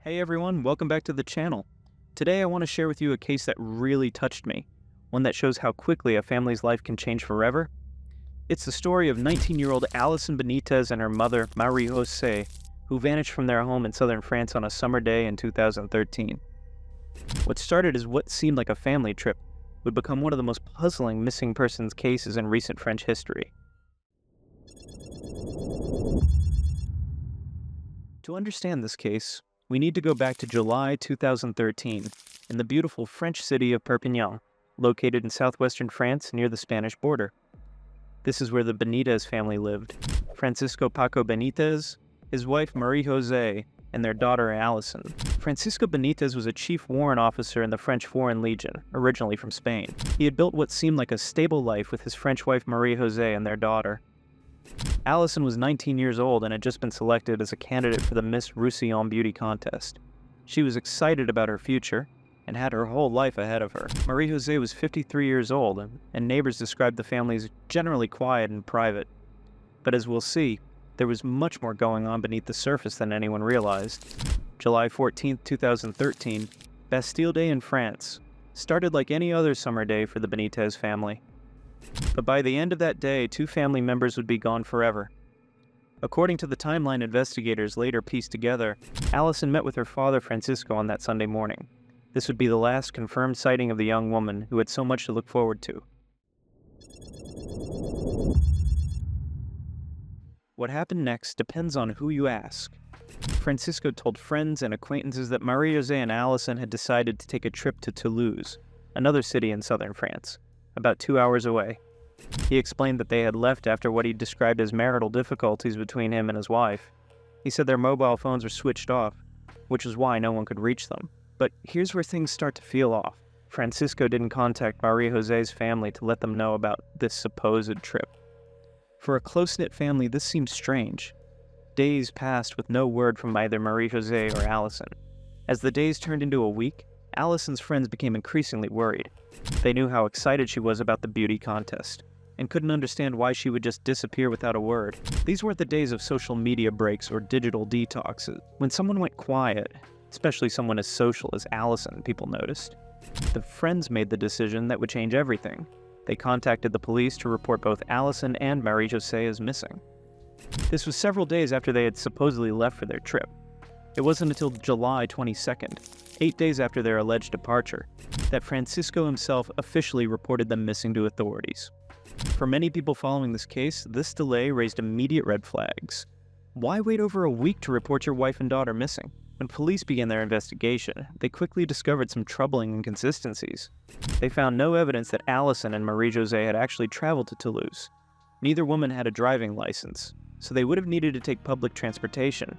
Hey everyone, welcome back to the channel. Today I want to share with you a case that really touched me, one that shows how quickly a family's life can change forever. It's the story of 19-year-old Allison Benitez and her mother, Marie-José, who vanished from their home in southern France on a summer day in 2013. What started as what seemed like a family trip would become one of the most puzzling missing persons cases in recent French history. To understand this case, we need to go back to July 2013 in the beautiful French city of Perpignan, located in southwestern France near the Spanish border. This is where the Benitez family lived: Francisco Paco Benitez, his wife Marie-José, and their daughter Allison. Francisco Benitez was a chief warrant officer in the French Foreign Legion, originally from Spain. He had built what seemed like a stable life with his French wife Marie-José and their daughter. Allison was 19 years old and had just been selected as a candidate for the Miss Roussillon beauty contest. She was excited about her future and had her whole life ahead of her. Marie-José was 53 years old, and neighbors described the family as generally quiet and private. But as we'll see, there was much more going on beneath the surface than anyone realized. July 14, 2013, Bastille Day in France, started like any other summer day for the Benitez family. But by the end of that day, two family members would be gone forever. According to the timeline investigators later pieced together, Allison met with her father Francisco on that Sunday morning. This would be the last confirmed sighting of the young woman who had so much to look forward to. What happened next depends on who you ask. Francisco told friends and acquaintances that Marie-José and Allison had decided to take a trip to Toulouse, another city in southern France, about 2 hours away. He explained that they had left after what he described as marital difficulties between him and his wife. He said their mobile phones were switched off, which was why no one could reach them. But here's where things start to feel off. Francisco didn't contact Marie-José's family to let them know about this supposed trip. For a close-knit family, this seems strange. Days passed with no word from either Marie-José or Allison. As the days turned into a week, Allison's friends became increasingly worried. They knew how excited she was about the beauty contest, and couldn't understand why she would just disappear without a word. These weren't the days of social media breaks or digital detoxes. When someone went quiet, especially someone as social as Allison, people noticed. The friends made the decision that would change everything. They contacted the police to report both Allison and Marie-José as missing. This was several days after they had supposedly left for their trip. It wasn't until July 22nd, 8 days after their alleged departure, that Francisco himself officially reported them missing to authorities. For many people following this case, this delay raised immediate red flags. Why wait over a week to report your wife and daughter missing? When police began their investigation, they quickly discovered some troubling inconsistencies. They found no evidence that Allison and Marie-José had actually traveled to Toulouse. Neither woman had a driving license, so they would have needed to take public transportation.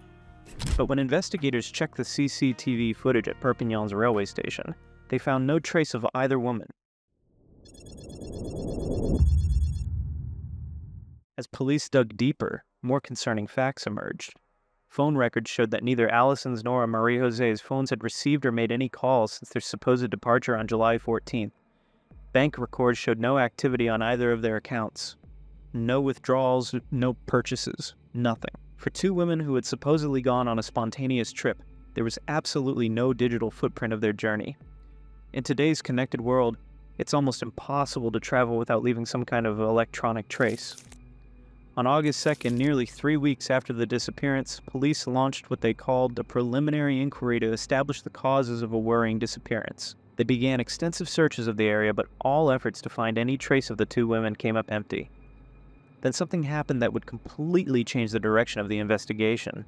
But when investigators checked the CCTV footage at Perpignan's railway station, they found no trace of either woman. As police dug deeper, more concerning facts emerged. Phone records showed that neither Allison's nor Marie-José's phones had received or made any calls since their supposed departure on July 14th. Bank records showed no activity on either of their accounts. No withdrawals, no purchases, nothing. For two women who had supposedly gone on a spontaneous trip, there was absolutely no digital footprint of their journey. In today's connected world, it's almost impossible to travel without leaving some kind of electronic trace. On August 2nd, nearly 3 weeks after the disappearance, police launched what they called a preliminary inquiry to establish the causes of a worrying disappearance. They began extensive searches of the area, but all efforts to find any trace of the two women came up empty. Then something happened that would completely change the direction of the investigation.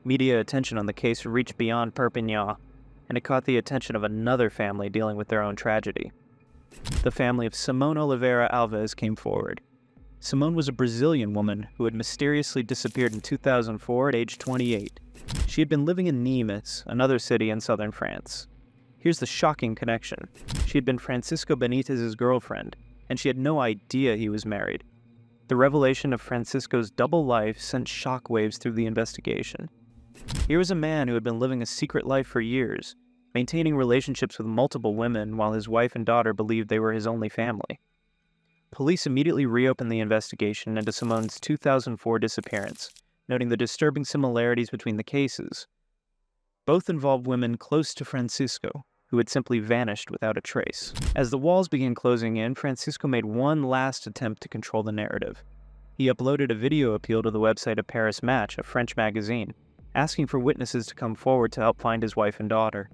Media attention on the case reached beyond Perpignan, and it caught the attention of another family dealing with their own tragedy. The family of Simone Oliveira Alves came forward. Simone was a Brazilian woman who had mysteriously disappeared in 2004 at age 28. She had been living in Nimes, another city in southern France. Here's the shocking connection. She had been Francisco Benitez's girlfriend, and she had no idea he was married. The revelation of Francisco's double life sent shockwaves through the investigation. Here was a man who had been living a secret life for years, maintaining relationships with multiple women while his wife and daughter believed they were his only family. Police immediately reopened the investigation into Simone's 2004 disappearance, noting the disturbing similarities between the cases. Both involve women close to Francisco, who had simply vanished without a trace. As the walls began closing in, Francisco made one last attempt to control the narrative. He uploaded a video appeal to the website of Paris Match, a French magazine, asking for witnesses to come forward to help find his wife and daughter.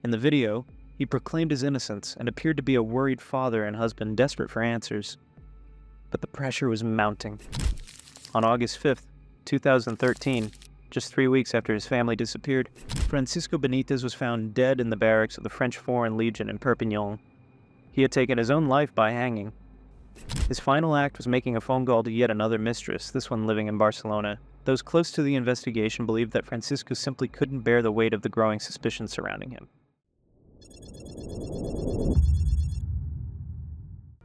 In the video, he proclaimed his innocence and appeared to be a worried father and husband desperate for answers. But the pressure was mounting. On August 5th, 2013, just 3 weeks after his family disappeared, Francisco Benitez was found dead in the barracks of the French Foreign Legion in Perpignan. He had taken his own life by hanging. His final act was making a phone call to yet another mistress, this one living in Barcelona. Those close to the investigation believed that Francisco simply couldn't bear the weight of the growing suspicion surrounding him.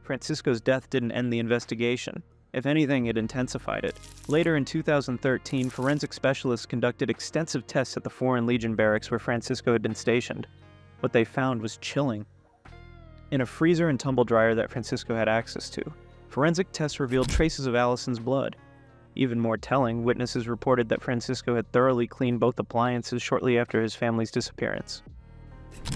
Francisco's death didn't end the investigation. If anything, it intensified it. Later in 2013, forensic specialists conducted extensive tests at the Foreign Legion barracks where Francisco had been stationed. What they found was chilling. In a freezer and tumble dryer that Francisco had access to, forensic tests revealed traces of Allison's blood. Even more telling, witnesses reported that Francisco had thoroughly cleaned both appliances shortly after his family's disappearance.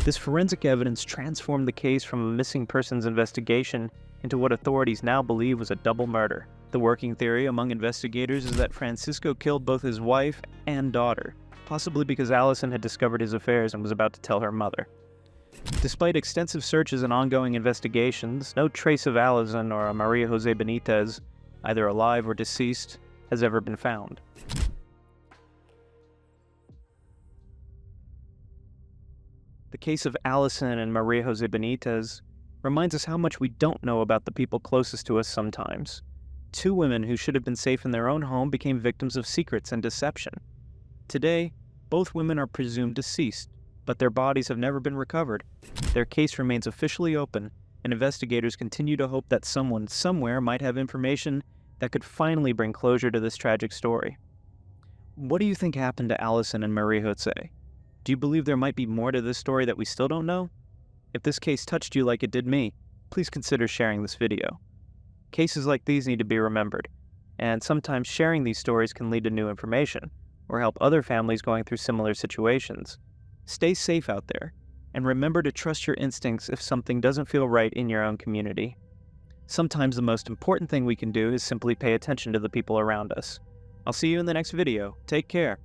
This forensic evidence transformed the case from a missing persons investigation into what authorities now believe was a double murder. The working theory among investigators is that Francisco killed both his wife and daughter, possibly because Allison had discovered his affairs and was about to tell her mother. Despite extensive searches and ongoing investigations, no trace of Allison or Marie-José Benitez, either alive or deceased, has ever been found. The case of Allison and Marie-José Benitez reminds us how much we don't know about the people closest to us sometimes. Two women who should have been safe in their own home became victims of secrets and deception. Today, both women are presumed deceased, but their bodies have never been recovered. Their case remains officially open, and investigators continue to hope that someone somewhere might have information that could finally bring closure to this tragic story. What do you think happened to Allison and Marie-José? Do you believe there might be more to this story that we still don't know? If this case touched you like it did me, please consider sharing this video. Cases like these need to be remembered, and sometimes sharing these stories can lead to new information, or help other families going through similar situations. Stay safe out there, and remember to trust your instincts if something doesn't feel right in your own community. Sometimes the most important thing we can do is simply pay attention to the people around us. I'll see you in the next video. Take care.